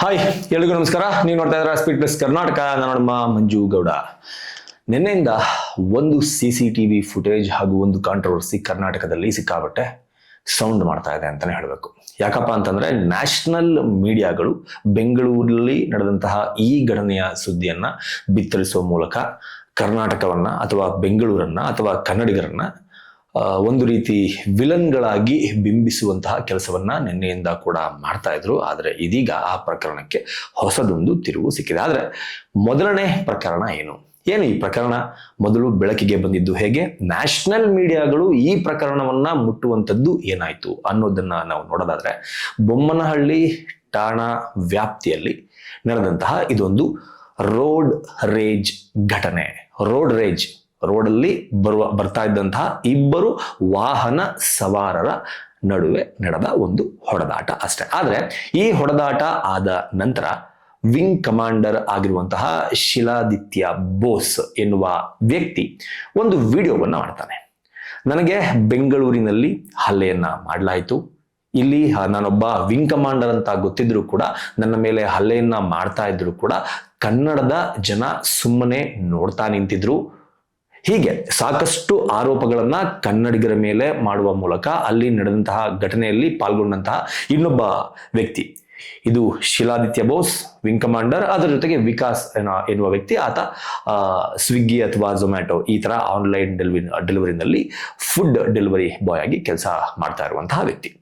Hi, ಎಲ್ರಿಗೂ ನಮಸ್ಕಾರ. ನೀವು ನೋಡ್ತಾ ಇದ್ದೀರಾ ಸ್ಪೀಡ್ ಪ್ಲಸ್ ಕರ್ನಾಟಕ. ನಾನು ನಿಮ್ಮ ಮಂಜು ಗೌಡ. ನಿನ್ನೆಯಿಂದ ಒಂದು CCTV ಫುಟೇಜ್ ಹಾಗೂ ಒಂದು ಕಾಂಟ್ರವರ್ಸಿ ಕರ್ನಾಟಕದಲ್ಲಿ ಸಿಕ್ಕಾಬಟ್ಟೆ ಸೌಂಡ್ ಮಾಡ್ತಾ ಇದೆ ಅಂತಾನೆ ಹೇಳಬೇಕು. ಯಾಕಪ್ಪ ಅಂತಂದ್ರೆ ನ್ಯಾಷನಲ್ ಮೀಡಿಯಾಗಳು ಬೆಂಗಳೂರಲ್ಲಿ ನಡೆದಂತಹ ಈ ಘಟನೆಯ ಸುದ್ದಿಯನ್ನ ಬಿತ್ತರಿಸುವ ಮೂಲಕ ಕರ್ನಾಟಕವನ್ನ ಅಥವಾ ಬೆಂಗಳೂರನ್ನ ಅಥವಾ ಕನ್ನಡಿಗರನ್ನ ಒಂದು ರೀತಿ ವಿಲನ್ಗಳಾಗಿ ಬಿಂಬಿಸುವಂತಹ ಕೆಲಸವನ್ನ ನಿನ್ನೆಯಿಂದ ಕೂಡ ಮಾಡ್ತಾ ಇದ್ರು. ಆದರೆ ಇದೀಗ ಆ ಪ್ರಕರಣಕ್ಕೆ ಹೊಸದೊಂದು ತಿರುವು ಸಿಕ್ಕಿದೆ. ಆದ್ರೆ ಮೊದಲನೇ ಪ್ರಕರಣ ಏನು ಈ ಪ್ರಕರಣ ಮೊದಲು ಬೆಳಕಿಗೆ ಬಂದಿದ್ದು ಹೇಗೆ, ನ್ಯಾಷನಲ್ ಮೀಡಿಯಾಗಳು ಈ ಪ್ರಕರಣವನ್ನ ಮುಟ್ಟುವಂಥದ್ದು ಏನಾಯ್ತು ಅನ್ನೋದನ್ನ ನಾವು ನೋಡೋದಾದ್ರೆ, ಬೊಮ್ಮನಹಳ್ಳಿ ಠಾಣಾ ವ್ಯಾಪ್ತಿಯಲ್ಲಿ ನಡೆದಂತಹ ಇದೊಂದು ರೋಡ್ ರೇಜ್ ಘಟನೆ. ರೋಡಲ್ಲಿ ಬರ್ತಾ ಇದ್ದಂತಹ ಇಬ್ಬರು ವಾಹನ ಸವಾರರ ನಡುವೆ ನಡೆದ ಒಂದು ಹೊಡೆದಾಟ ಅಷ್ಟೇ. ಆದ್ರೆ ಈ ಹೊಡೆದಾಟ ಆದ ನಂತರ ವಿಂಗ್ ಕಮಾಂಡರ್ ಆಗಿರುವಂತಹ ಶಿಲಾದಿತ್ಯ ಬೋಸ್ ಎನ್ನುವ ವ್ಯಕ್ತಿ ಒಂದು ವಿಡಿಯೋವನ್ನ ಮಾಡ್ತಾನೆ. ನನಗೆ ಬೆಂಗಳೂರಿನಲ್ಲಿ ಹಲ್ಲೆಯನ್ನ ಮಾಡಲಾಯಿತು, ಇಲ್ಲಿ ನಾನೊಬ್ಬ ವಿಂಗ್ ಕಮಾಂಡರ್ ಅಂತ ಗೊತ್ತಿದ್ರು ಕೂಡ ನನ್ನ ಮೇಲೆ ಹಲ್ಲೆಯನ್ನ ಮಾಡ್ತಾ ಇದ್ರು ಕೂಡ ಕನ್ನಡದ ಜನ ಸುಮ್ಮನೆ ನೋಡ್ತಾ ನಿಂತಿದ್ರು. ಹೀಗೆ ಸಾಕಷ್ಟು ಆರೋಪಗಳನ್ನ ಕನ್ನಡಿಗರ ಮೇಲೆ ಮಾಡುವ ಮೂಲಕ ಅಲ್ಲಿ ನಡೆದಂತಹ ಘಟನೆಯಲ್ಲಿ ಪಾಲ್ಗೊಂಡಂತಹ ಇನ್ನೊಬ್ಬ ವ್ಯಕ್ತಿ, ಇದು ಶಿಲಾದಿತ್ಯ ಬೋಸ್ ವಿಂಗ್ ಕಮಾಂಡರ್, ಅದರ ಜೊತೆಗೆ ವಿಕಾಸ್ ಎನ್ನುವ ವ್ಯಕ್ತಿ, ಆತ ಸ್ವಿಗ್ಗಿ ಅಥವಾ ಝೊಮ್ಯಾಟೊ ಈ ತರ ಆನ್ಲೈನ್ ಡೆಲಿವರಿನಲ್ಲಿ ಫುಡ್ ಡೆಲಿವರಿ ಬಾಯ್ ಆಗಿ ಕೆಲಸ ಮಾಡ್ತಾ ಇರುವಂತಹ ವ್ಯಕ್ತಿ.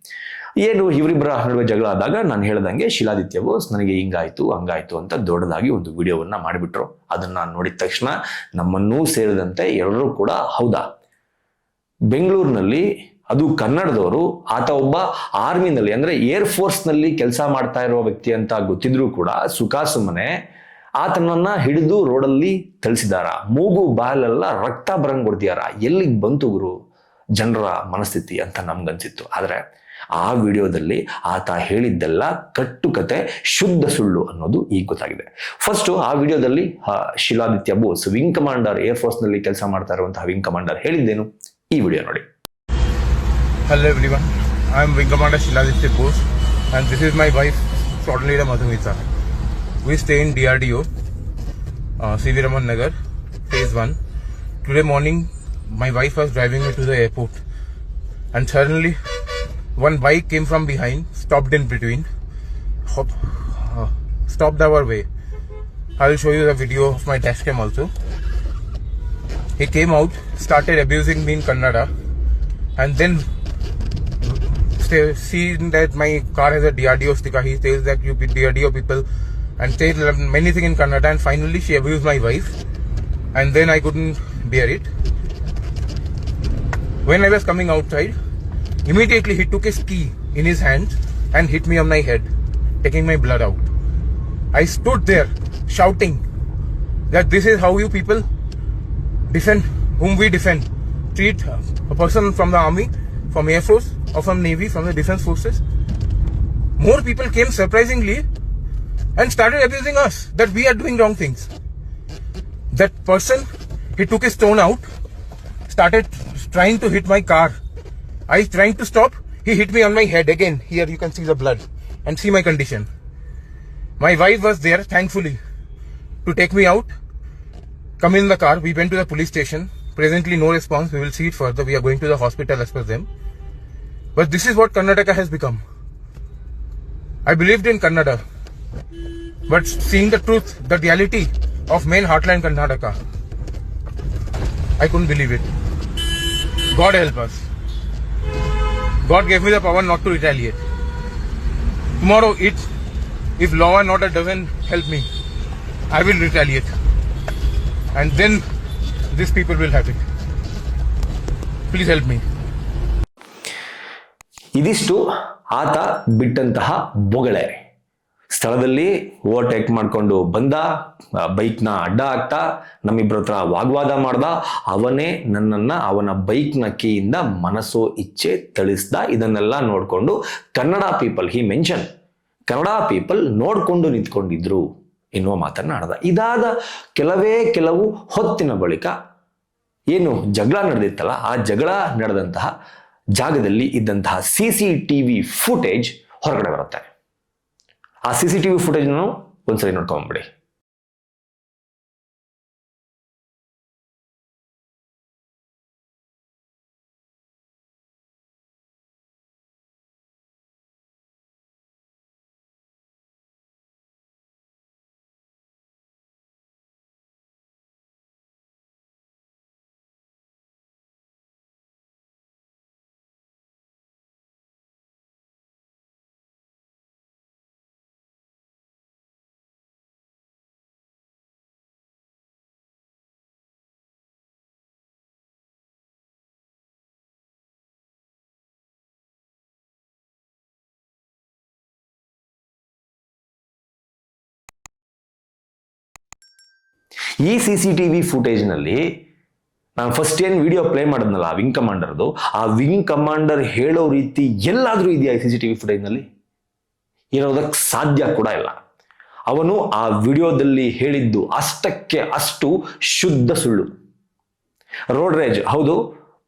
ಇವರಿಬ್ಬರ ನಡುವೆ ಜಗಳ ಆದಾಗ ನಾನು ಹೇಳ್ದಂಗೆ ಶಿಲಾದಿತ್ಯ ಬೋಸ್ ನನಗೆ ಹಿಂಗಾಯ್ತು ಹಂಗಾಯ್ತು ಅಂತ ದೊಡ್ಡದಾಗಿ ಒಂದು ವಿಡಿಯೋವನ್ನ ಮಾಡಿಬಿಟ್ರು. ಅದನ್ನ ನೋಡಿದ ತಕ್ಷಣ ನಮ್ಮನ್ನೂ ಸೇರಿದಂತೆ ಎಲ್ಲರೂ ಕೂಡ ಹೌದಾ, ಬೆಂಗಳೂರಿನಲ್ಲಿ ಅದು ಕನ್ನಡದವರು, ಆತ ಒಬ್ಬ ಆರ್ಮಿನಲ್ಲಿ ಅಂದ್ರೆ ಏರ್ ಫೋರ್ಸ್ ನಲ್ಲಿ ಕೆಲಸ ಮಾಡ್ತಾ ಇರುವ ವ್ಯಕ್ತಿ ಅಂತ ಗೊತ್ತಿದ್ರು ಕೂಡ ಸುಮ್ಮನೆ ಆತನನ್ನ ಹಿಡಿದು ರೋಡಲ್ಲಿ ತಳಿಸಿದಾರ, ಮೂಗು ಬಾಲೆಲ್ಲ ರಕ್ತ ಬರಂಗ್ ಹೊಡ್ದಿಯಾರ. ಎಲ್ಲಿಗೆ ಬಂತು ಗುರು ಜನರ ಮನಸ್ಥಿತಿ ಅಂತ ನಮ್ಗನ್ಸಿತ್ತು. ಆದ್ರೆ ಆ ವಿಡಿಯೋದಲ್ಲಿ ಆತ ಹೇಳಿದ್ದೆಲ್ಲ ಕಟ್ಟುಕತೆ, ಶುದ್ಧ ಸುಳ್ಳು ಅನ್ನೋದು ಈಗ ಗೊತ್ತಾಗಿದೆ. ಫಸ್ಟ್ ಆ ವಿಡಿಯೋದಲ್ಲಿ Shiladitya Bose wing commander, air force ನಲ್ಲಿ ಕೆಲಸ ಮಾಡ್ತಾ ಇರುವಂತಹ ವಿಂಗ್ ಕಮಾಂಡರ್ ಹೇಳಿದ್ದೇನು, ಈ ವಿಡಿಯೋ ನೋಡಿ. Hello everyone, I am Wing Commander Shiladitya Bose and this is my wife Squadron Leader Madhumita. We stay in DRDO, CV Raman Nagar, phase 1. Today morning my wife was driving me to the airport and suddenly one bike came from behind, stopped in between, stopped our way. I will show you the video of my dashcam also. He came out, started abusing me in Kannada and then seeing that my car has a DRDO sticker, he says that you DRDO people and says many things in Kannada, and finally she abused my wife and then I couldn't bear it. When I was coming outside, immediately he took his key in his hand and hit me on my head, taking my blood out. I stood there shouting that this is how you people defend whom we defend. Treat a person from the army, from Air Force or from Navy, from the defense forces. More people came surprisingly and started abusing us that we are doing wrong things. That person, he took his stone out, started trying to hit my car. I trying to stop, he hit me on my head again. Here you can see the blood and see my condition. My wife was there thankfully to take me out, come in the car. We went to the police station. Presently no response, we will see it further. We are going to the hospital as per them. But this is what Karnataka has become. I believed in Kannada, but seeing the truth, the reality of main heartland Karnataka, I couldn't believe it. God help us. God gave me the power not to retaliate. Tomorrow if law and order doesn't help me, I will retaliate. And then these people will have it. Please help me. ಇದಿಷ್ಟು ಆತ ಬಿಟ್ಟಂತಹ ಬೊಗಳೆ. ಸ್ಥಳದಲ್ಲಿ overtake ಮಾಡ್ಕೊಂಡು ಬಂದ, ಬೈಕ್ನ ಅಡ್ಡ ಹಾಕ್ತಾ ನಮ್ಮಿಬ್ಬರ ಹತ್ರ ವಾಗ್ವಾದ ಮಾಡ್ದ. ಅವನೇ ನನ್ನನ್ನ ಅವನ ಬೈಕ್ನ ಕೀಯಿಂದ ಮನಸೋ ಇಚ್ಛೆ ಥಳಿಸ್ದ. ಇದನ್ನೆಲ್ಲ ನೋಡ್ಕೊಂಡು ಕನ್ನಡ ಪೀಪಲ್, ಹಿ ಮೆನ್ಷನ್, ಕನ್ನಡ ಪೀಪಲ್ ನೋಡ್ಕೊಂಡು ನಿಂತ್ಕೊಂಡಿದ್ರು ಎನ್ನುವ ಮಾತನ್ನ ಆಡ್ದ. ಇದಾದ ಕೆಲವು ಹೊತ್ತಿನ ಬಳಿಕ ಏನು ಜಗಳ ನಡೆದಿತ್ತಲ್ಲ, ಆ ಜಗಳ ನಡೆದಂತಹ ಜಾಗದಲ್ಲಿ ಇದ್ದಂತಹ CCTV ಫುಟೇಜ್ ಹೊರಗಡೆ ಬರುತ್ತೆ. ಆ CCTV ಫುಟೇಜ್ನ ಒಂದ್ಸರಿ ನೋಡ್ಕೊಂಡ್ಬಿಡಿ. ಈ CCTV ಫುಟೇಜ್ನಲ್ಲಿ ನಾನು ಫಸ್ಟ್ ಏನು ವಿಡಿಯೋ ಪ್ಲೇ ಮಾಡಿದ್ನಲ್ಲ ಆ ವಿಂಗ್ ಕಮಾಂಡರ್ದು, ಆ ವಿಂಗ್ ಕಮಾಂಡರ್ ಹೇಳೋ ರೀತಿ ಎಲ್ಲಾದರೂ ಇದೆಯಾ ಈ CCTV ಫುಟೇಜ್ನಲ್ಲಿ? ಇರೋದಕ್ಕೆ ಸಾಧ್ಯ ಕೂಡ ಇಲ್ಲ. ಅವನು ಆ ವಿಡಿಯೋದಲ್ಲಿ ಹೇಳಿದ್ದು ಅಷ್ಟಕ್ಕೆ ಅಷ್ಟು ಶುದ್ಧ ಸುಳ್ಳು. ರೋಡ್ ರೇಜ್ ಹೌದು,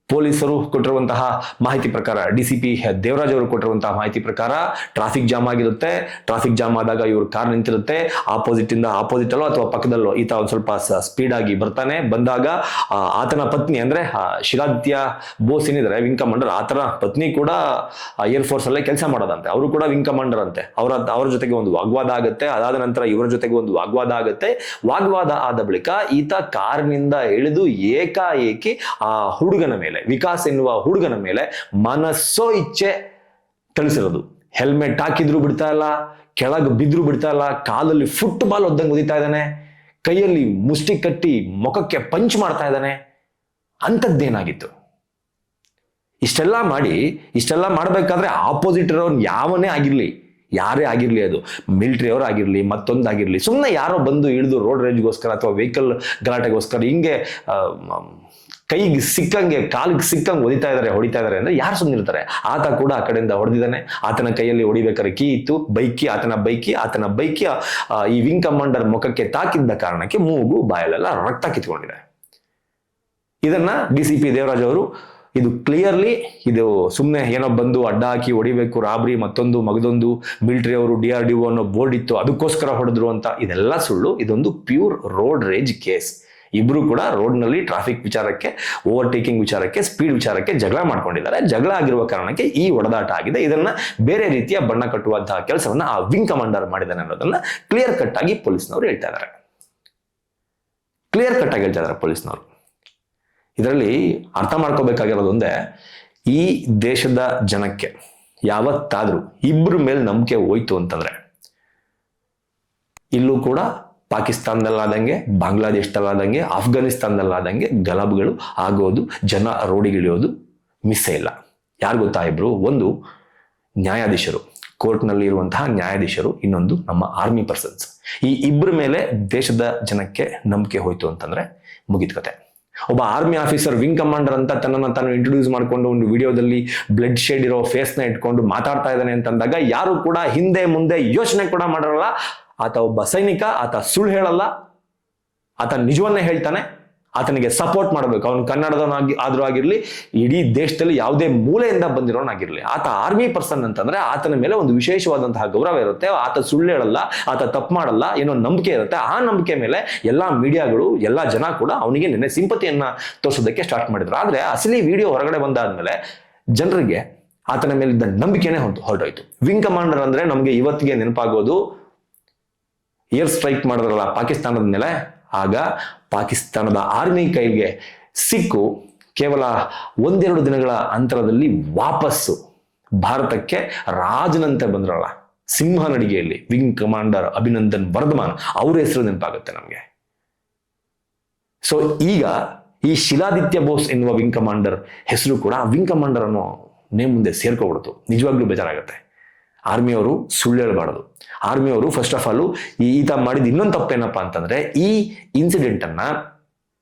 ಪೊಲೀಸರು ಕೊಟ್ಟಿರುವಂತಹ ಮಾಹಿತಿ ಪ್ರಕಾರ, DCP ದೇವರಾಜ್ ಅವರು ಕೊಟ್ಟಿರುವಂತಹ ಮಾಹಿತಿ ಪ್ರಕಾರ ಟ್ರಾಫಿಕ್ ಜಾಮ್ ಆಗಿರುತ್ತೆ. ಟ್ರಾಫಿಕ್ ಜಾಮ್ ಆದಾಗ ಇವ್ರ ಕಾರ್ ನಿಂತಿರುತ್ತೆ, ಆಪೋಸಿಟ್ ಅಲ್ಲೋ ಅಥವಾ ಪಕ್ಕದಲ್ಲೋ ಈತ ಒಂದು ಸ್ವಲ್ಪ ಸ್ಪೀಡ್ ಆಗಿ ಬರ್ತಾನೆ. ಬಂದಾಗ ಆತನ ಪತ್ನಿ ಅಂದ್ರೆ ಶಿಲಾದಿತ್ಯ ಬೋಸ್ ಏನಿದ್ದಾರೆ ವಿಂಗ್ ಕಮಾಂಡರ್, ಆತನ ಪತ್ನಿ ಕೂಡ ಏರ್ಫೋರ್ಸ್ ಅಲ್ಲೇ ಕೆಲಸ ಮಾಡೋದಂತೆ, ಅವರು ಕೂಡ ವಿಂಗ್ ಕಮಾಂಡರ್ ಅಂತೆ. ಅವ್ರ ಜೊತೆಗೆ ಒಂದು ವಾಗ್ವಾದ ಆಗುತ್ತೆ. ಅದಾದ ನಂತರ ಇವರ ಜೊತೆಗೆ ಒಂದು ವಾಗ್ವಾದ ಆಗುತ್ತೆ. ವಾಗ್ವಾದ ಆದ ಬಳಿಕ ಈತ ಕಾರಿನಿಂದ ಇಳಿದು ಏಕಾಏಕಿ ಆ ಹುಡುಗನ ಮೇಲೆ, ವಿಕಾಸ್ ಎನ್ನುವ ಹುಡುಗನ ಮೇಲೆ ಮನಸ್ಸೋ ಇಚ್ಛೆ ಕಳಿಸಿರೋದು. ಹೆಲ್ಮೆಟ್ ಹಾಕಿದ್ರು ಬಿಡ್ತಾ ಇಲ್ಲ, ಕೆಳಗೆ ಬಿದ್ರು ಬಿಡ್ತಾ ಇಲ್ಲ, ಕಾಲಲ್ಲಿ ಫುಟ್ಬಾಲ್ ಒದ್ದಂಗೆ ಒದಿತಾ ಇದ್ದಾನೆ, ಕೈಯಲ್ಲಿ ಮುಷ್ಟಿ ಕಟ್ಟಿ ಮುಖಕ್ಕೆ ಪಂಚ್ ಮಾಡ್ತಾ ಇದ್ದಾನೆ. ಅಂಥದ್ದೇನಾಗಿತ್ತು? ಇಷ್ಟೆಲ್ಲ ಮಾಡಬೇಕಾದ್ರೆ ಆಪೋಸಿಟ್ ಇರೋನ್ ಯಾವನೇ ಆಗಿರ್ಲಿ, ಯಾರೇ ಆಗಿರ್ಲಿ, ಅದು ಮಿಲಿಟರಿ ಅವರು ಆಗಿರ್ಲಿ, ಮತ್ತೊಂದಾಗಿರ್ಲಿ, ಸುಮ್ಮನೆ ಯಾರೋ ಬಂದು ಇಳಿದು ರೋಡ್ ರೇಂಜ್ಗೋಸ್ಕರ ಅಥವಾ ವೆಹಿಕಲ್ ಗಲಾಟೆಗೋಸ್ಕರ ಹಿಂಗೆ ಕೈಗೆ ಸಿಕ್ಕಂಗೆ ಕಾಲಿಗೆ ಸಿಕ್ಕಂಗೆ ಹೊಡಿತಾ ಇದ್ದಾರೆ ಅಂದ್ರೆ ಯಾರು ಸುಮ್ಮನಿರ್ತಾರೆ? ಆತ ಕೂಡ ಆ ಕಡೆಯಿಂದ ಹೊಡೆದಿದ್ದಾನೆ. ಆತನ ಕೈಯಲ್ಲಿ ಹೊಡಿಬೇಕಾದ್ರೆ ಕೀ ಇತ್ತು, ಆತನ ಬೈಕಿ ಈ ವಿಂಗ್ ಕಮಾಂಡರ್ ಮುಖಕ್ಕೆ ತಾಕಿದ್ದ ಕಾರಣಕ್ಕೆ ಮೂಗು ಬಾಯಲ್ಲೆಲ್ಲ ರಕ್ತ ಕಿತ್ಕೊಂಡಿದೆ. ಇದನ್ನ DCP ದೇವರಾಜ್ ಅವರು ಇದು ಕ್ಲಿಯರ್ಲಿ, ಇದು ಸುಮ್ಮನೆ ಏನೋ ಬಂದು ಅಡ್ಡ ಹಾಕಿ ಹೊಡಿಬೇಕು, ರಾಬ್ರಿ ಮತ್ತೊಂದು ಮಗದೊಂದು, ಮಿಲಿಟರಿ ಅವರು DRDO ಅನ್ನೋ ಬೋರ್ಡ್ ಇತ್ತು ಅದಕ್ಕೋಸ್ಕರ ಹೊಡೆದ್ರು ಅಂತ, ಇದೆಲ್ಲ ಸುಳ್ಳು. ಇದೊಂದು ಪ್ಯೂರ್ ರೋಡ್ ರೇಜ್ ಕೇಸ್. ಇಬ್ರು ಕೂಡ ರೋಡ್ನಲ್ಲಿ ಟ್ರಾಫಿಕ್ ವಿಚಾರಕ್ಕೆ, ಓವರ್ಟೇಕಿಂಗ್ ವಿಚಾರಕ್ಕೆ, ಸ್ಪೀಡ್ ವಿಚಾರಕ್ಕೆ ಜಗಳ ಮಾಡ್ಕೊಂಡಿದ್ದಾರೆ. ಜಗಳ ಆಗಿರುವ ಕಾರಣಕ್ಕೆ ಈ ಹೊಡೆದಾಟ ಆಗಿದೆ. ಇದನ್ನ ಬೇರೆ ರೀತಿಯ ಬಣ್ಣ ಕಟ್ಟುವಂತಹ ಕೆಲಸವನ್ನ ಆ ವಿಂಗ್ ಕಮಾಂಡರ್ ಮಾಡಿದಾನೆ ಅನ್ನೋದನ್ನ ಕ್ಲಿಯರ್ ಕಟ್ ಆಗಿ ಪೊಲೀಸ್ನವರು ಹೇಳ್ತಾ ಇದ್ದಾರೆ. ಪೊಲೀಸ್ನವರು ಇದರಲ್ಲಿ ಅರ್ಥ ಮಾಡ್ಕೋಬೇಕಾಗಿರೋದು ಒಂದೇ, ಈ ದೇಶದ ಜನಕ್ಕೆ ಯಾವತ್ತಾದ್ರೂ ಇಬ್ರ ಮೇಲೆ ನಂಬಿಕೆ ಹೋಯ್ತು ಅಂತಂದ್ರೆ, ಇಲ್ಲೂ ಕೂಡ ಪಾಕಿಸ್ತಾನದಲ್ಲಾದಂಗೆ, ಬಾಂಗ್ಲಾದೇಶದಲ್ಲಾದಂಗೆ, ಅಫ್ಘಾನಿಸ್ತಾನದಲ್ಲಾದಂಗೆ ಗಲಭೆಗಳು ಆಗೋದು, ಜನ ರೋಡಿಗಿಳಿಯೋದು ಮಿಸ್ಸೇ ಇಲ್ಲ. ಯಾರು ಗೊತ್ತಾ ಇಬ್ರು? ಒಂದು ನ್ಯಾಯಾಧೀಶರು, ಕೋರ್ಟ್ನಲ್ಲಿ ಇರುವಂತಹ ನ್ಯಾಯಾಧೀಶರು, ಇನ್ನೊಂದು ನಮ್ಮ ಆರ್ಮಿ ಪರ್ಸನ್ಸ್. ಈ ಇಬ್ಬರ ಮೇಲೆ ದೇಶದ ಜನಕ್ಕೆ ನಂಬಿಕೆ ಹೋಯ್ತು ಅಂತಂದ್ರೆ ಮುಗಿದ ಕತೆ. ಒಬ್ಬ ಆರ್ಮಿ ಆಫೀಸರ್ ವಿಂಗ್ ಕಮಾಂಡರ್ ಅಂತ ತನ್ನನ್ನು ತಾನು ಇಂಟ್ರೊಡ್ಯೂಸ್ ಮಾಡ್ಕೊಂಡು ಒಂದು ವಿಡಿಯೋದಲ್ಲಿ ಬ್ಲಡ್ ಶೇಡ್ ಇರೋ ಫೇಸ್ ನ ಇಟ್ಕೊಂಡು ಮಾತಾಡ್ತಾ ಇದ್ದಾನೆ ಅಂತಂದಾಗ ಯಾರು ಕೂಡ ಹಿಂದೆ ಮುಂದೆ ಯೋಚನೆ ಕೂಡ ಮಾಡಲ್ಲ. ಆತ ಒಬ್ಬ ಸೈನಿಕ, ಆತ ಸುಳ್ಳು ಹೇಳಲ್ಲ, ಆತ ನಿಜವನ್ನೇ ಹೇಳ್ತಾನೆ. ಆತನಿಗೆ ಸಪೋರ್ಟ್ ಮಾಡಬೇಕು. ಅವನು ಕನ್ನಡದವನಾಗಿ ಆದ್ರೂ ಆಗಿರ್ಲಿ, ಇಡೀ ದೇಶದಲ್ಲಿ ಯಾವುದೇ ಮೂಲೆಯಿಂದ ಬಂದಿರೋನಾಗಿರ್ಲಿ, ಆತ ಆರ್ಮಿ ಪರ್ಸನ್ ಅಂತಂದ್ರೆ ಆತನ ಮೇಲೆ ಒಂದು ವಿಶೇಷವಾದಂತಹ ಗೌರವ ಇರುತ್ತೆ. ಆತ ಸುಳ್ಳು ಹೇಳಲ್ಲ, ಆತ ತಪ್ಪು ಮಾಡಲ್ಲ, ಏನೋ ನಂಬಿಕೆ ಇರುತ್ತೆ. ಆ ನಂಬಿಕೆ ಮೇಲೆ ಎಲ್ಲಾ ಮೀಡಿಯಾಗಳು, ಎಲ್ಲಾ ಜನ ಕೂಡ ಅವನಿಗೆ ನಿನ್ನೆ ಸಿಂಪತಿಯನ್ನ ತೋರಿಸೋದಕ್ಕೆ ಸ್ಟಾರ್ಟ್ ಮಾಡಿದ್ರು. ಆದ್ರೆ ಅಸಲಿ ವಿಡಿಯೋ ಹೊರಗಡೆ ಬಂದಾದ್ಮೇಲೆ ಜನರಿಗೆ ಆತನ ಮೇಲಿದ್ದ ನಂಬಿಕೆನೇ ಹೊರಟೋಯ್ತು. ವಿಂಗ್ ಕಮಾಂಡರ್ ಅಂದ್ರೆ ನಮ್ಗೆ ಇವತ್ತಿಗೆ ನೆನಪಾಗೋದು ಏರ್ ಸ್ಟ್ರೈಕ್ ಮಾಡಿದ್ರಲ್ಲ ಪಾಕಿಸ್ತಾನದ ಮೇಲೆ, ಆಗ ಪಾಕಿಸ್ತಾನದ ಆರ್ಮಿ ಕೈಗೆ ಸಿಕ್ಕು ಕೇವಲ 1-2 ದಿನಗಳ ಅಂತರದಲ್ಲಿ ವಾಪಸ್ಸು ಭಾರತಕ್ಕೆ ರಾಜನಂತೆ ಬಂದ್ರಲ್ಲ ಸಿಂಹ ನಡಿಗೆಯಲ್ಲಿ, ವಿಂಗ್ ಕಮಾಂಡರ್ ಅಭಿನಂದನ್ ವರ್ಧಮಾನ್, ಅವ್ರ ಹೆಸರು ನೆನಪಾಗುತ್ತೆ ನಮ್ಗೆ. ಸೊ ಈಗ ಈ ಶಿಲಾದಿತ್ಯ ಬೋಸ್ ಎನ್ನುವ ವಿಂಗ್ ಕಮಾಂಡರ್ ಹೆಸರು ಕೂಡ ವಿಂಗ್ ಕಮಾಂಡರ್ ಅನ್ನೋ ನೇಮ್ ಮುಂದೆ ಸೇರ್ಕೊಬಿಡ್ತು. ನಿಜವಾಗ್ಲೂ ಬೇಜಾರಾಗುತ್ತೆ. ಆರ್ಮಿಯವರು ಸುಳ್ಳು ಹೇಳಬಾರದು. ಆರ್ಮಿಯವರು ಫಸ್ಟ್ ಆಫ್ ಆಲ್ ಈತ ಮಾಡಿದ ಇನ್ನೊಂದು ತಪ್ಪೇನಪ್ಪ ಅಂತಂದ್ರೆ, ಈ ಇನ್ಸಿಡೆಂಟ್ ಅನ್ನ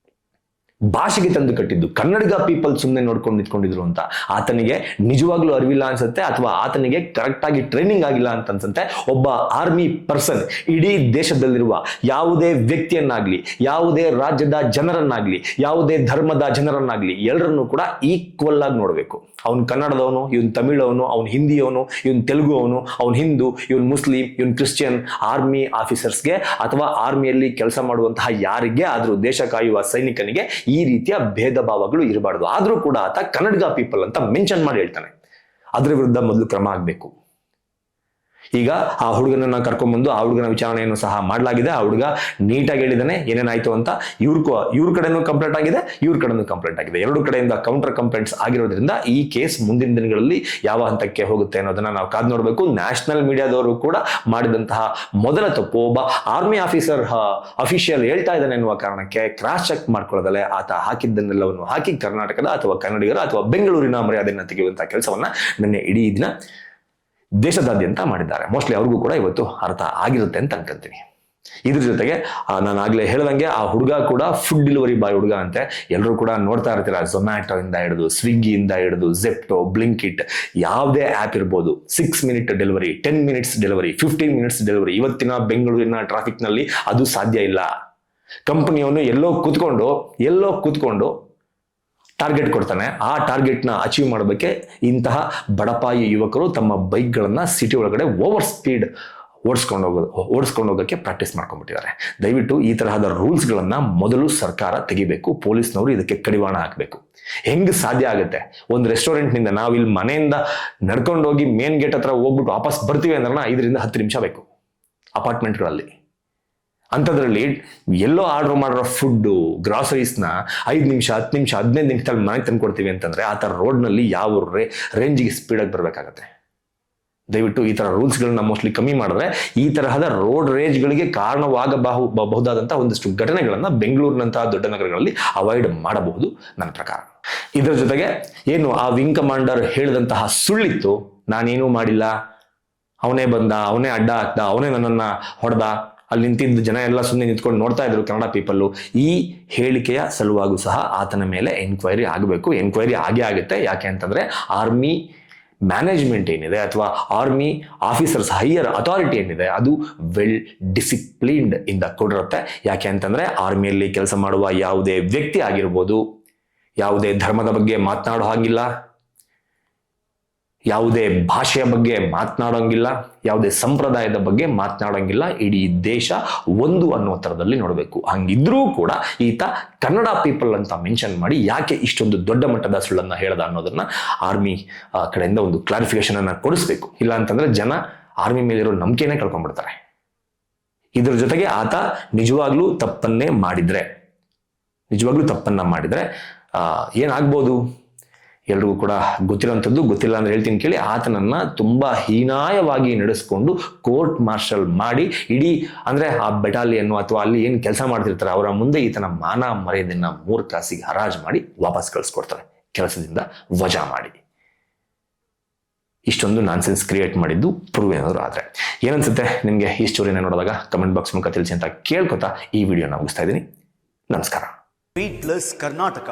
ಭಾಷೆಗೆ ತಂದು ಕಟ್ಟಿದ್ದು. ಕನ್ನಡಿಗ ಪೀಪಲ್ ಸುಮ್ಮನೆ ನೋಡ್ಕೊಂಡು ನಿಂತ್ಕೊಂಡಿದ್ರು ಅಂತ ಆತನಿಗೆ ನಿಜವಾಗ್ಲೂ ಅರಿವಿಲ್ಲ ಅನ್ಸುತ್ತೆ, ಅಥವಾ ಆತನಿಗೆ ಕರೆಕ್ಟ್ ಆಗಿ ಟ್ರೈನಿಂಗ್ ಆಗಿಲ್ಲ ಅಂತ ಅನ್ಸುತ್ತೆ. ಒಬ್ಬ ಆರ್ಮಿ ಪರ್ಸನ್ ಇಡೀ ದೇಶದಲ್ಲಿರುವ ಯಾವುದೇ ವ್ಯಕ್ತಿಯನ್ನಾಗ್ಲಿ, ಯಾವುದೇ ರಾಜ್ಯದ ಜನರನ್ನಾಗ್ಲಿ, ಯಾವುದೇ ಧರ್ಮದ ಜನರನ್ನಾಗ್ಲಿ ಎಲ್ಲರನ್ನೂ ಕೂಡ ಈಕ್ವಲ್ ಆಗಿ ನೋಡಬೇಕು. ಅವ್ನು ಕನ್ನಡದವನು, ಇವನ್ ತಮಿಳವನು, ಅವ್ನು ಹಿಂದಿಯವನು, ಇವನ್ ತೆಲುಗು ಅವನು, ಅವ್ನು ಹಿಂದೂ, ಇವನ್ ಮುಸ್ಲಿಂ, ಇವನ್ ಕ್ರಿಶ್ಚಿಯನ್. ಆರ್ಮಿ ಆಫೀಸರ್ಸ್ಗೆ ಅಥವಾ ಆರ್ಮಿಯಲ್ಲಿ ಕೆಲಸ ಮಾಡುವಂತಹ ಯಾರಿಗೆ ಆದ್ರೂ, ದೇಶ ಕಾಯುವ ಸೈನಿಕನಿಗೆ ಈ ರೀತಿಯ ಭೇದ ಭಾವಗಳು ಇರಬಾರ್ದು. ಆದ್ರೂ ಕೂಡ ಆತ ಕನ್ನಡಿಗ ಪೀಪಲ್ ಅಂತ ಮೆನ್ಷನ್ ಮಾಡಿ ಹೇಳ್ತಾನೆ. ಅದ್ರ ವಿರುದ್ಧ ಮೊದಲು ಕ್ರಮ ಆಗ್ಬೇಕು. ಈಗ ಆ ಹುಡುಗನನ್ನ ಕರ್ಕೊಂಡ್ಬಂದು ಆ ಹುಡುಗನ ವಿಚಾರಣೆಯನ್ನು ಸಹ ಮಾಡಲಾಗಿದೆ. ಆ ಹುಡುಗ ನೀಟಾಗಿ ಹೇಳಿದಾನೆ ಏನೇನಾಯ್ತು ಅಂತ. ಇವ್ರ ಕಡೆನೂ ಕಂಪ್ಲೇಂಟ್ ಆಗಿದೆ, ಇವ್ರ ಕಡೆನೂ ಕಂಪ್ಲೇಂಟ್ ಆಗಿದೆ. ಎರಡು ಕಡೆಯಿಂದ ಕೌಂಟರ್ ಕಂಪ್ಲೇಂಟ್ಸ್ ಆಗಿರೋದ್ರಿಂದ ಈ ಕೇಸ್ ಮುಂದಿನ ದಿನಗಳಲ್ಲಿ ಯಾವ ಹಂತಕ್ಕೆ ಹೋಗುತ್ತೆ ಅನ್ನೋದನ್ನ ನಾವು ಕಾದು ನೋಡಬೇಕು. ನ್ಯಾಷನಲ್ ಮೀಡಿಯಾದವರು ಕೂಡ ಮಾಡಿದಂತಹ ಮೊದಲ ತಪ್ಪು, ಒಬ್ಬ ಆರ್ಮಿ ಅಫಿಷಿಯಲ್ ಹೇಳ್ತಾ ಇದ್ದಾನೆ ಎನ್ನುವ ಕಾರಣಕ್ಕೆ ಕ್ರಾಸ್ ಚೆಕ್ ಮಾಡ್ಕೊಳ್ಳೋದಲ್ಲೇ ಆತ ಹಾಕಿದ್ದನ್ನೆಲ್ಲವನ್ನು ಹಾಕಿ ಕರ್ನಾಟಕದ ಅಥವಾ ಕನ್ನಡಿಗರ ಅಥವಾ ಬೆಂಗಳೂರಿನ ಮರ್ಯಾದೆಯನ್ನು ತೆಗೆಯುವಂತಹ ಕೆಲಸವನ್ನ ನಿನ್ನೆ ಇಡೀ ದಿನ ದೇಶದಾದ್ಯಂತ ಮಾಡಿದ್ದಾರೆ. ಮೋಸ್ಟ್ಲಿ ಅವ್ರಿಗೂ ಕೂಡ ಇವತ್ತು ಅರ್ಥ ಆಗಿರುತ್ತೆ ಅಂತ ಅನ್ಕೊಂತೀನಿ. ಇದ್ರ ಜೊತೆಗೆ ನಾನು ಆಗ್ಲೇ ಹೇಳ್ದಂಗೆ ಆ ಹುಡುಗ ಕೂಡ ಫುಡ್ ಡೆಲಿವರಿ ಬಾಯ್ ಹುಡುಗ ಅಂತೆ. ಎಲ್ಲರೂ ಕೂಡ ನೋಡ್ತಾ ಇರ್ತೀರ, ಝೊಮ್ಯಾಟೊ ಇಂದ ಹಿಡಿದು, ಸ್ವಿಗ್ಗಿಯಿಂದ ಹಿಡಿದು, ಜೆಪ್ಟೋ, ಬ್ಲಿಂಕಿಟ್, ಯಾವುದೇ ಆ್ಯಪ್ ಇರ್ಬೋದು. 6 minute delivery, 10 minutes delivery, 15 minutes delivery. ಇವತ್ತಿನ ಬೆಂಗಳೂರಿನ ಟ್ರಾಫಿಕ್ ನಲ್ಲಿ ಅದು ಸಾಧ್ಯ ಇಲ್ಲ. ಕಂಪನಿಯವನು ಎಲ್ಲೋ ಕೂತ್ಕೊಂಡು ಟಾರ್ಗೆಟ್ ಕೊಡ್ತಾನೆ. ಆ ಟಾರ್ಗೆಟ್ನ ಅಚೀವ್ ಮಾಡೋದಕ್ಕೆ ಇಂತಹ ಬಡಪಾಯಿ ಯುವಕರು ತಮ್ಮ ಬೈಕ್ಗಳನ್ನ ಸಿಟಿ ಒಳಗಡೆ ಓವರ್ ಸ್ಪೀಡ್ ಓಡಿಸ್ಕೊಂಡು ಹೋಗೋಕ್ಕೆ ಪ್ರಾಕ್ಟೀಸ್ ಮಾಡ್ಕೊಂಡ್ಬಿಟ್ಟಿದ್ದಾರೆ. ದಯವಿಟ್ಟು ಈ ತರಹದ ರೂಲ್ಸ್ಗಳನ್ನ ಮೊದಲು ಸರ್ಕಾರ ತೆಗಿಬೇಕು. ಪೊಲೀಸ್ನವರು ಇದಕ್ಕೆ ಕಡಿವಾಣ ಹಾಕಬೇಕು. ಹೆಂಗ್ ಸಾಧ್ಯ ಆಗುತ್ತೆ? ಒಂದು ರೆಸ್ಟೋರೆಂಟ್ನಿಂದ ನಾವು ಇಲ್ಲಿ ಮನೆಯಿಂದ ನಡ್ಕೊಂಡೋಗಿ ಮೇನ್ ಗೇಟ್ ಹತ್ರ ಹೋಗ್ಬಿಟ್ಟು ವಾಪಸ್ ಬರ್ತೀವಿ ಅಂದ್ರೆ 5 ರಿಂದ 10 ನಿಮಿಷ ಬೇಕು ಅಪಾರ್ಟ್ಮೆಂಟ್ಗಳಲ್ಲಿ. ಅಂಥದ್ರಲ್ಲಿ ಎಲ್ಲೋ ಆರ್ಡರ್ ಮಾಡಿರೋ ಫುಡ್ಡು, ಗ್ರಾಸರೀಸ್ನ 5 ನಿಮಿಷ, 10 ನಿಮಿಷ, 15 ನಿಮಿಷದಲ್ಲಿ ಮನೆಗೆ ತಂದು ಕೊಡ್ತೀವಿ ಅಂತಂದ್ರೆ ಆ ಥರ ರೋಡ್ನಲ್ಲಿ ಯಾವ ರೇಂಜಿಗೆ ಸ್ಪೀಡಾಗಿ ಬರಬೇಕಾಗತ್ತೆ. ದಯವಿಟ್ಟು ಈ ಥರ ರೂಲ್ಸ್ಗಳನ್ನ ಮೋಸ್ಟ್ಲಿ ಕಮ್ಮಿ ಮಾಡಿದ್ರೆ ಈ ತರಹದ ರೋಡ್ ರೇಂಜ್ಗಳಿಗೆ ಕಾರಣವಾಗಬಹುದಾದಂತಹ ಒಂದಷ್ಟು ಘಟನೆಗಳನ್ನ ಬೆಂಗಳೂರಿನಂತಹ ದೊಡ್ಡ ನಗರಗಳಲ್ಲಿ ಅವಾಯ್ಡ್ ಮಾಡಬಹುದು ನನ್ನ ಪ್ರಕಾರ. ಇದರ ಜೊತೆಗೆ ಏನು ಆ ವಿಂಗ್ ಕಮಾಂಡರ್ ಹೇಳಿದಂತಹ ಸುಳ್ಳಿತ್ತು, ನಾನೇನೂ ಮಾಡಿಲ್ಲ, ಅವನೇ ಬಂದ, ಅವನೇ ಅಡ್ಡ ಹಾಕ್ದ, ಅವನೇ ನನ್ನನ್ನ ಹೊಡೆದ, ಅಲ್ಲಿ ನಿಂತಿದ್ದ ಜನ ಎಲ್ಲ ಸುಮ್ಮನೆ ನಿಂತ್ಕೊಂಡು ನೋಡ್ತಾ ಇದ್ರು ಕನ್ನಡ ಪೀಪಲ್ಲು. ಈ ಹೇಳಿಕೆಯ ಸಲುವಾಗೂ ಸಹ ಆತನ ಮೇಲೆ ಎನ್ಕ್ವೈರಿ ಆಗಬೇಕು. ಎನ್ಕ್ವೈರಿ ಆಗೇ ಆಗುತ್ತೆ. ಯಾಕೆ ಅಂತಂದ್ರೆ ಆರ್ಮಿ ಮ್ಯಾನೇಜ್ಮೆಂಟ್ ಏನಿದೆ ಅಥವಾ ಆರ್ಮಿ ಆಫೀಸರ್ಸ್ ಹೈಯರ್ ಅಥಾರಿಟಿ ಏನಿದೆ ಅದು ವೆಲ್ ಡಿಸಿಪ್ಲಿನ್ಡ್ ಇಂದ ಕೂಡಿರುತ್ತೆ. ಯಾಕೆ ಅಂತಂದ್ರೆ ಆರ್ಮಿಯಲ್ಲಿ ಕೆಲಸ ಮಾಡುವ ಯಾವುದೇ ವ್ಯಕ್ತಿ ಆಗಿರ್ಬೋದು, ಯಾವುದೇ ಧರ್ಮದ ಬಗ್ಗೆ ಮಾತನಾಡೋ ಹಾಗಿಲ್ಲ, ಯಾವುದೇ ಭಾಷೆಯ ಬಗ್ಗೆ ಮಾತನಾಡೋಂಗಿಲ್ಲ, ಯಾವುದೇ ಸಂಪ್ರದಾಯದ ಬಗ್ಗೆ ಮಾತನಾಡೋಂಗಿಲ್ಲ. ಇಡೀ ದೇಶ ಒಂದು ಅನ್ನೋ ಥರದಲ್ಲಿ ನೋಡಬೇಕು. ಹಂಗಿದ್ರೂ ಕೂಡ ಈತ ಕನ್ನಡ ಪೀಪಲ್ ಅಂತ ಮೆನ್ಷನ್ ಮಾಡಿ ಯಾಕೆ ಇಷ್ಟೊಂದು ದೊಡ್ಡ ಮಟ್ಟದ ಸುಳ್ಳನ್ನ ಹೇಳ್ದ ಅನ್ನೋದನ್ನ ಆರ್ಮಿ ಕಡೆಯಿಂದ ಒಂದು ಕ್ಲಾರಿಫಿಕೇಶನ್ ಅನ್ನ ಕೊಡಿಸ್ಬೇಕು. ಇಲ್ಲ ಅಂತಂದ್ರೆ ಜನ ಆರ್ಮಿ ಮೇಲಿರೋ ನಂಬಿಕೆನೇ ಕಳ್ಕೊಂಡ್ಬಿಡ್ತಾರೆ. ಇದ್ರ ಜೊತೆಗೆ ಆತ ನಿಜವಾಗ್ಲೂ ತಪ್ಪನ್ನ ಮಾಡಿದ್ರೆ ಏನಾಗ್ಬೋದು ಎಲ್ರಿಗೂ ಕೂಡ ಗೊತ್ತಿರೋಂಥದ್ದು. ಗೊತ್ತಿಲ್ಲ ಅಂದ್ರೆ ಹೇಳ್ತೀನಿ ಕೇಳಿ. ಆತನನ್ನ ತುಂಬಾ ಹೀನಾಯವಾಗಿ ನಡೆಸ್ಕೊಂಡು ಕೋರ್ಟ್ ಮಾರ್ಷಲ್ ಮಾಡಿ ಇಡೀ ಅಂದ್ರೆ ಆ ಬೆಟಾಲಿಯನ್ನು ಅಥವಾ ಅಲ್ಲಿ ಏನ್ ಕೆಲಸ ಮಾಡ್ತಿರ್ತಾರೆ ಅವರ ಮುಂದೆ ಈತನ ಮಾನ ಮರ್ಯಾದೆಯನ್ನ 3 ಕಾಸಿಗೆ ಹರಾಜು ಮಾಡಿ ವಾಪಸ್ ಕಳಿಸ್ಕೊಡ್ತಾರೆ, ಕೆಲಸದಿಂದ ವಜಾ ಮಾಡಿ. ಇಷ್ಟೊಂದು ನಾನ್ಸೆನ್ಸ್ ಕ್ರಿಯೇಟ್ ಮಾಡಿದ್ದು ಪ್ರೂವ್ ಏನಾದ್ರು ಆದ್ರೆ. ಏನನ್ಸುತ್ತೆ ನಿಮ್ಗೆ ಈ ಸ್ಟೋರಿನ ನೋಡಿದಾಗ ಕಮೆಂಟ್ ಬಾಕ್ಸ್ ಮೂಲಕ ತಿಳಿಸಿ ಅಂತ ಕೇಳ್ಕೊತಾ ಈ ವಿಡಿಯೋನ ಮುಗಿಸ್ತಾ ಇದ್ದೀನಿ. ನಮಸ್ಕಾರ. ಬೀಟ್ಲೆಸ್ ಕರ್ನಾಟಕ.